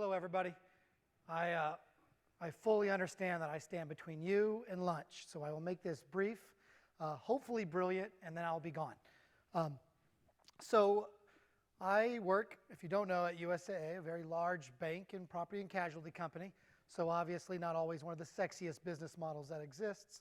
Hello, everybody. I fully understand that I stand between you and lunch, so I will make this brief, hopefully brilliant, and then I'll be gone. So I work, if you don't know, at USAA, a very large bank and property and casualty company, so obviously not always one of the sexiest business models that exists.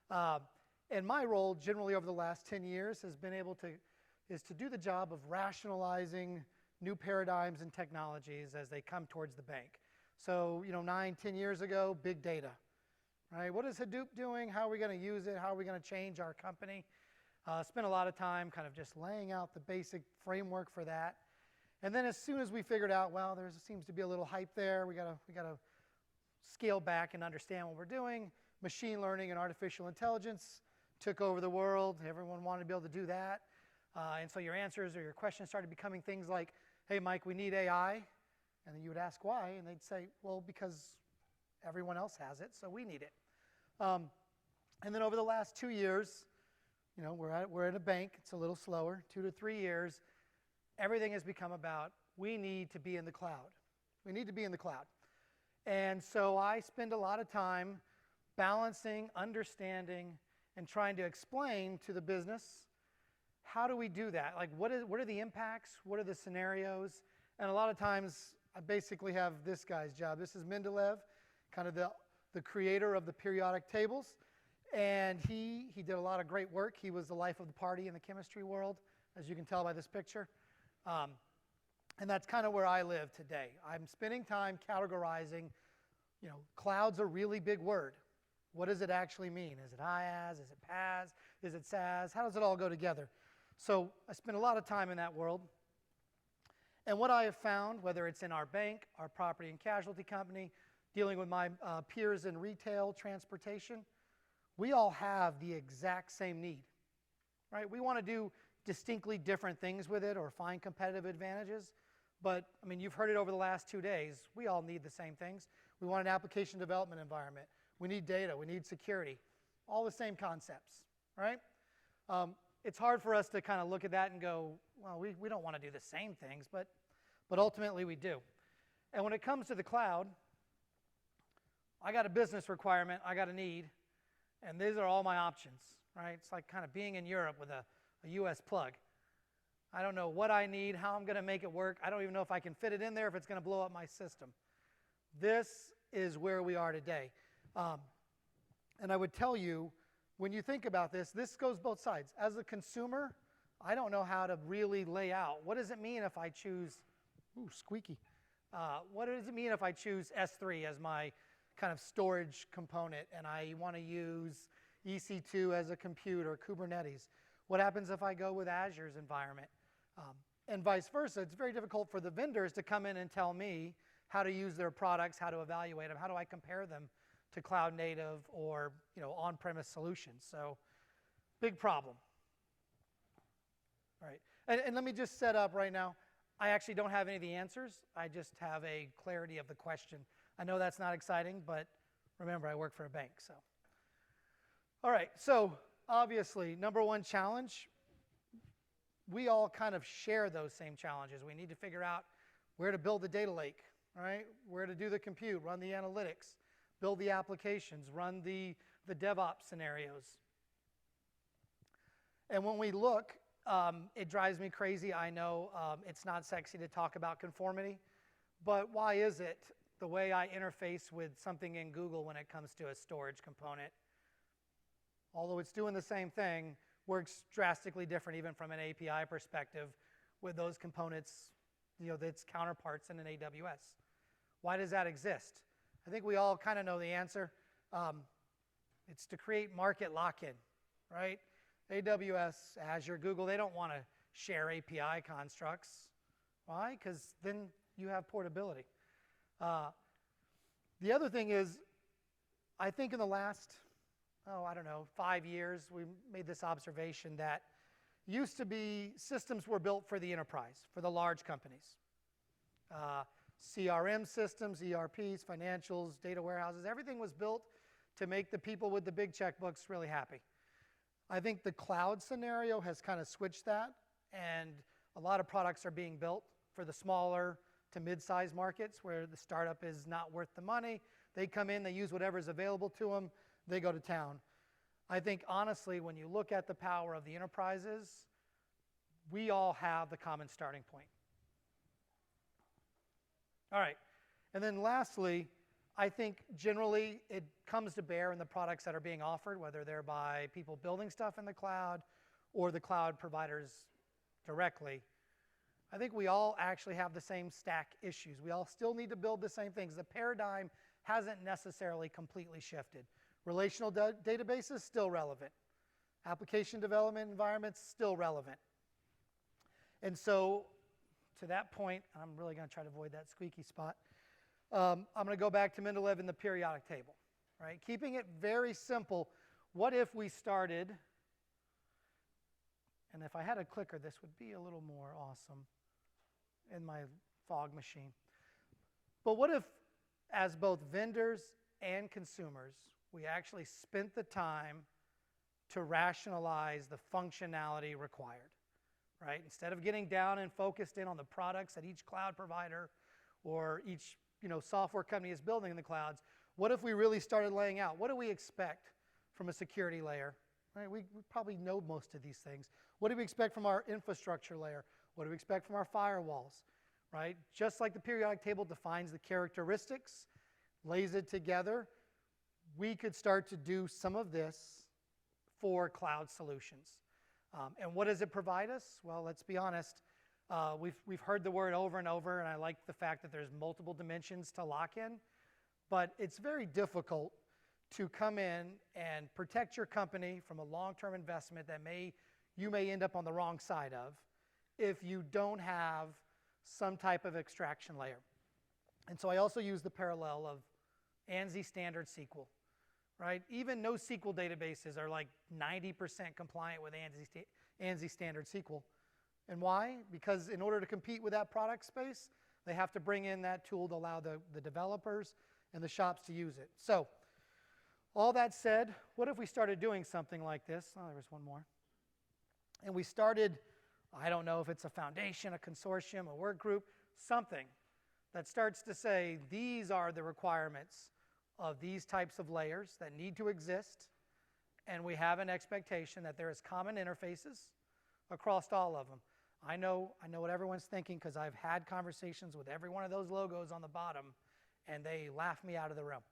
And my role, generally over the last 10 years, is to do the job of rationalizing new paradigms and technologies as they come towards the bank. So, 9, 10 years ago, big data, right? What is Hadoop doing? How are we going to use it? How are we going to change our company? Spent a lot of time kind of just laying out the basic framework for that. And then as soon as we figured out, well, there seems to be a little hype there, we got to scale back and understand what we're doing. Machine learning and artificial intelligence took over the world. Everyone wanted to be able to do that. And so your answers or your questions started becoming things like, hey, Mike, we need AI. And then you would ask why, and they'd say, well, because everyone else has it, so we need it. And then over the last 2 years, we're at a bank. It's a little slower, 2 to 3 years. Everything has become about we need to be in the cloud. We need to be in the cloud. And so I spend a lot of time balancing, understanding, and trying to explain to the business, how do we do that? Like, what are the impacts? What are the scenarios? And a lot of times, I basically have this guy's job. This is Mendeleev, kind of the creator of the periodic tables. And he did a lot of great work. He was the life of the party in the chemistry world, as you can tell by this picture. And that's kind of where I live today. I'm spending time categorizing, cloud's a really big word. What does it actually mean? Is it IaaS? Is it PaaS? Is it SaaS? How does it all go together? So I spend a lot of time in that world. And what I have found, whether it's in our bank, our property and casualty company, dealing with my peers in retail, transportation, we all have the exact same need, right? We want to do distinctly different things with it or find competitive advantages. But, you've heard it over the last 2 days. We all need the same things. We want an application development environment. We need data. We need security. All the same concepts, right? It's hard for us to kind of look at that and go, well, we don't want to do the same things, but ultimately we do. And when it comes to the cloud, I got a business requirement, I got a need, and these are all my options, right? It's like kind of being in Europe with a US plug. I don't know what I need, how I'm going to make it work. I don't even know if I can fit it in there, if it's going to blow up my system. This is where we are today. And I would tell you, when you think about this goes both sides. As a consumer, I don't know how to really lay out. What does it mean if I choose, squeaky. What does it mean if I choose S3 as my kind of storage component and I want to use EC2 as a compute or Kubernetes? What happens if I go with Azure's environment? And vice versa. It's very difficult for the vendors to come in and tell me how to use their products, how to evaluate them, how do I compare them to cloud native or on-premise solutions. So big problem. All right. And let me just set up right now. I actually don't have any of the answers. I just have a clarity of the question. I know that's not exciting, but remember, I work for a bank. So, all right. So obviously, number one challenge, we all kind of share those same challenges. We need to figure out where to build the data lake, right? Where to do the compute, run the analytics, build the applications, run the DevOps scenarios. And when we look, it drives me crazy. I know it's not sexy to talk about conformity, but why is it the way I interface with something in Google when it comes to a storage component, although it's doing the same thing, works drastically different even from an API perspective with those components, that's counterparts in an AWS. Why does that exist? I think we all kind of know the answer. It's to create market lock-in, right? AWS, Azure, Google, they don't want to share API constructs. Why? Because then you have portability. The other thing is, I think in the last, 5 years, we made this observation that used to be systems were built for the enterprise, for the large companies. CRM systems, ERPs, financials, data warehouses, everything was built to make the people with the big checkbooks really happy. I think the cloud scenario has kind of switched that, and a lot of products are being built for the smaller, to mid-sized markets where the startup is not worth the money. They come in, they use whatever is available to them, they go to town. I think, honestly, when you look at the power of the enterprises, we all have the common starting point. All right, and then lastly, I think generally it comes to bear in the products that are being offered, whether they're by people building stuff in the cloud or the cloud providers directly. I think we all actually have the same stack issues. We all still need to build the same things. The paradigm hasn't necessarily completely shifted. Relational databases, still relevant. Application development environments, still relevant. And so, to that point, I'm really going to try to avoid that squeaky spot. I'm going to go back to Mendeleev in the periodic table, right? Keeping it very simple, what if we started, and if I had a clicker, this would be a little more awesome in my fog machine. But what if, as both vendors and consumers, we actually spent the time to rationalize the functionality required, right? Instead of getting down and focused in on the products that each cloud provider or each software company is building in the clouds, what if we really started laying out, what do we expect from a security layer? Right? We probably know most of these things. What do we expect from our infrastructure layer? What do we expect from our firewalls? Right? Just like the periodic table defines the characteristics, lays it together, we could start to do some of this for cloud solutions. And what does it provide us? Well, let's be honest. We've heard the word over and over, and I like the fact that there's multiple dimensions to lock in, but it's very difficult to come in and protect your company from a long-term investment that you may end up on the wrong side of if you don't have some type of extraction layer. And so I also use the parallel of ANSI standard SQL, right? Even NoSQL databases are like 90% compliant with ANSI standard SQL. And why? Because in order to compete with that product space, they have to bring in that tool to allow the developers and the shops to use it. So, all that said, what if we started doing something like this? Oh, there was one more. And we started, I don't know if it's a foundation, a consortium, a work group, something that starts to say these are the requirements of these types of layers that need to exist, and we have an expectation that there is common interfaces across all of them. I know what everyone's thinking because I've had conversations with every one of those logos on the bottom, and they laugh me out of the room.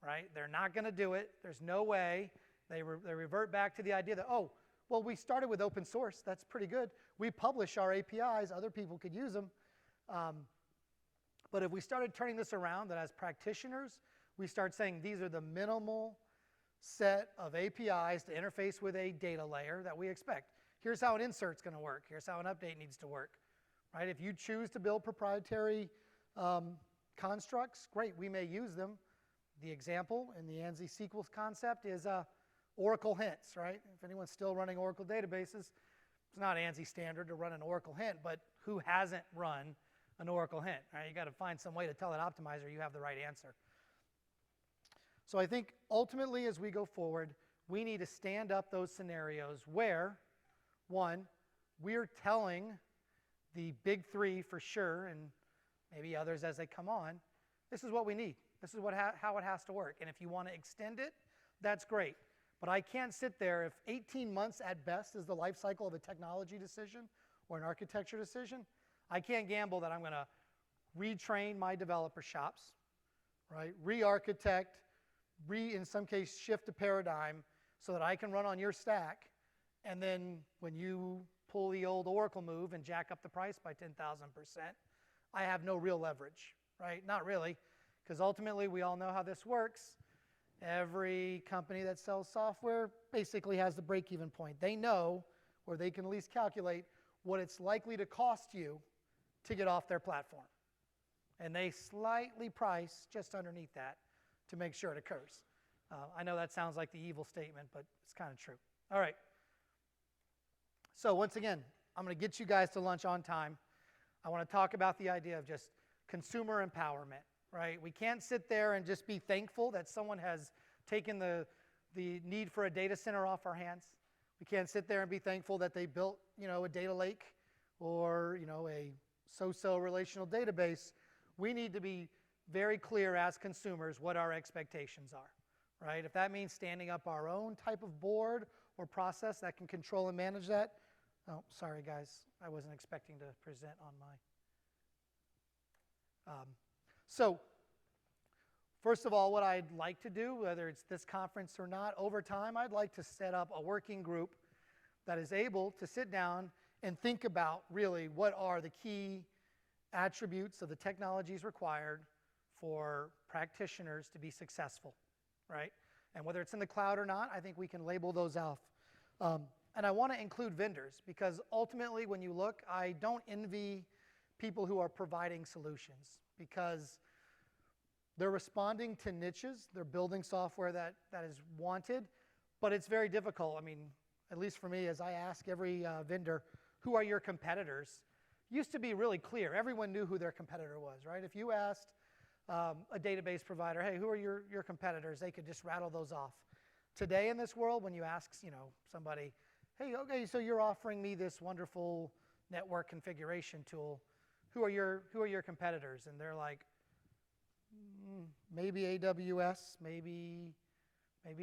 Right? They're not going to do it. There's no way. They revert back to the idea that, oh, well, we started with open source. That's pretty good. We publish our APIs. Other people could use them. But if we started turning this around, that as practitioners, we start saying these are the minimal set of APIs to interface with a data layer that we expect. Here's how an insert's going to work. Here's how an update needs to work. Right? If you choose to build proprietary constructs, great, we may use them. The example in the ANSI SQL concept is Oracle hints, right? If anyone's still running Oracle databases, it's not ANSI standard to run an Oracle hint, but who hasn't run an Oracle hint? Right? You got to find some way to tell that optimizer you have the right answer. So I think ultimately as we go forward, we need to stand up those scenarios where, one, we're telling the big three for sure, and maybe others as they come on, this is what we need. This is how it has to work. And if you want to extend it, that's great. But I can't sit there if 18 months at best is the life cycle of a technology decision or an architecture decision. I can't gamble that I'm going to retrain my developer shops, right? Re-architect, in some case, shift a paradigm so that I can run on your stack. And then when you pull the old Oracle move and jack up the price by 10,000%, I have no real leverage, right? Not really. Because ultimately, we all know how this works. Every company that sells software basically has the break-even point. They know, or they can at least calculate, what it's likely to cost you to get off their platform. And they slightly price just underneath that to make sure it occurs. I know that sounds like the evil statement, but it's kind of true. All right. So once again, I'm going to get you guys to lunch on time. I want to talk about the idea of just consumer empowerment. Right? We can't sit there and just be thankful that someone has taken the need for a data center off our hands. We can't sit there and be thankful that they built, a data lake or, a so-so relational database, we need to be very clear as consumers what our expectations are, right? If that means standing up our own type of board or process that can control and manage that, oh, sorry guys, I wasn't expecting to present on my. So, first of all, what I'd like to do, whether it's this conference or not, over time, I'd like to set up a working group that is able to sit down and think about really what are the key attributes of the technologies required for practitioners to be successful, right? And whether it's in the cloud or not, I think we can label those out. And I want to include vendors because ultimately when you look, I don't envy people who are providing solutions because they're responding to niches, they're building software that is wanted, but it's very difficult. I mean, at least for me, as I ask every vendor, who are your competitors? Used to be really clear. Everyone knew who their competitor was, right? If you asked a database provider, hey, who are your competitors? They could just rattle those off. Today in this world, when you ask, somebody, hey, okay, so you're offering me this wonderful network configuration tool. Who are your competitors? And they're like, maybe AWS, maybe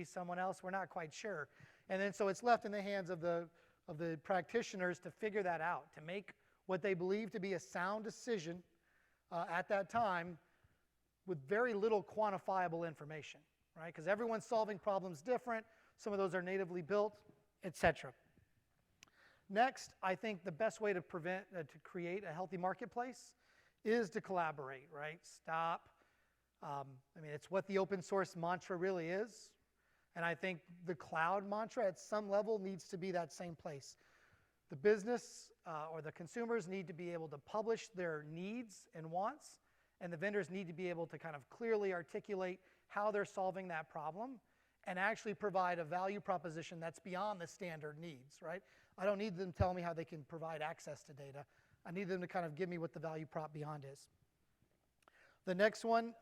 someone else. We're not quite sure. And then so it's left in the hands of the practitioners to figure that out, to make what they believe to be a sound decision at that time with very little quantifiable information, right? Because everyone's solving problems different. Some of those are natively built, etc. Next, I think the best way to create a healthy marketplace is to collaborate, right? Stop. It's what the open source mantra really is. And I think the cloud mantra at some level needs to be that same place. The business or the consumers need to be able to publish their needs and wants, and the vendors need to be able to kind of clearly articulate how they're solving that problem and actually provide a value proposition that's beyond the standard needs, right? I don't need them telling me how they can provide access to data. I need them to kind of give me what the value prop beyond is. The next one,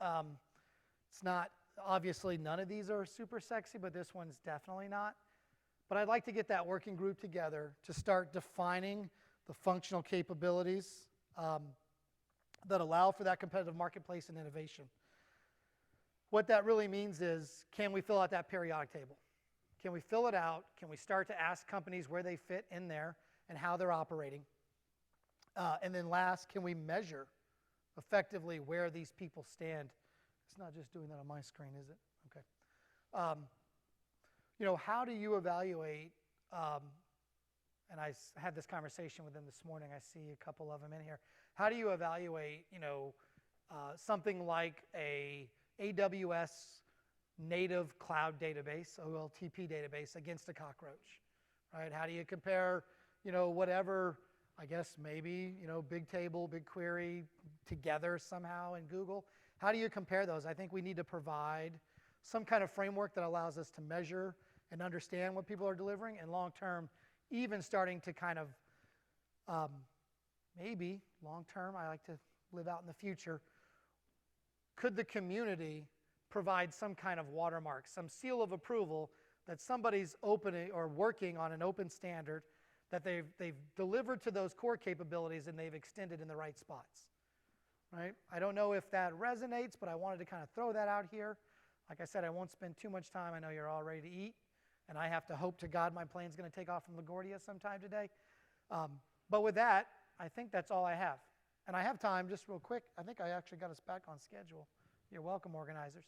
it's not, obviously none of these are super sexy, but this one's definitely not. But I'd like to get that working group together to start defining the functional capabilities that allow for that competitive marketplace and innovation. What that really means is, can we fill out that periodic table? Can we fill it out? Can we start to ask companies where they fit in there and how they're operating? And then last, can we measure effectively where these people stand? It's not just doing that on my screen, is it? Okay. How do you evaluate, and I had this conversation with them this morning, I see a couple of them in here. How do you evaluate, something like a AWS native cloud database, OLTP database, against a cockroach, right? How do you compare, whatever, I guess maybe, big table, big query together somehow in Google? How do you compare those? I think we need to provide some kind of framework that allows us to measure and understand what people are delivering, and long-term, even starting to kind of, maybe long-term, I like to live out in the future, could the community provide some kind of watermark, some seal of approval that somebody's opening or working on an open standard that they've delivered to those core capabilities and they've extended in the right spots, right? I don't know if that resonates, but I wanted to kind of throw that out here. Like I said, I won't spend too much time. I know you're all ready to eat, and I have to hope to God my plane's going to take off from LaGuardia sometime today. But with that, I think that's all I have. And I have time, just real quick. I think I actually got us back on schedule. You're welcome, organizers.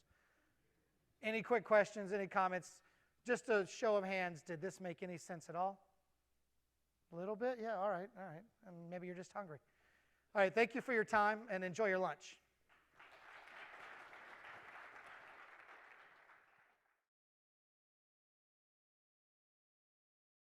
Any quick questions, any comments? Just a show of hands, did this make any sense at all? A little bit? Yeah, all right. And maybe you're just hungry. All right, thank you for your time, and enjoy your lunch.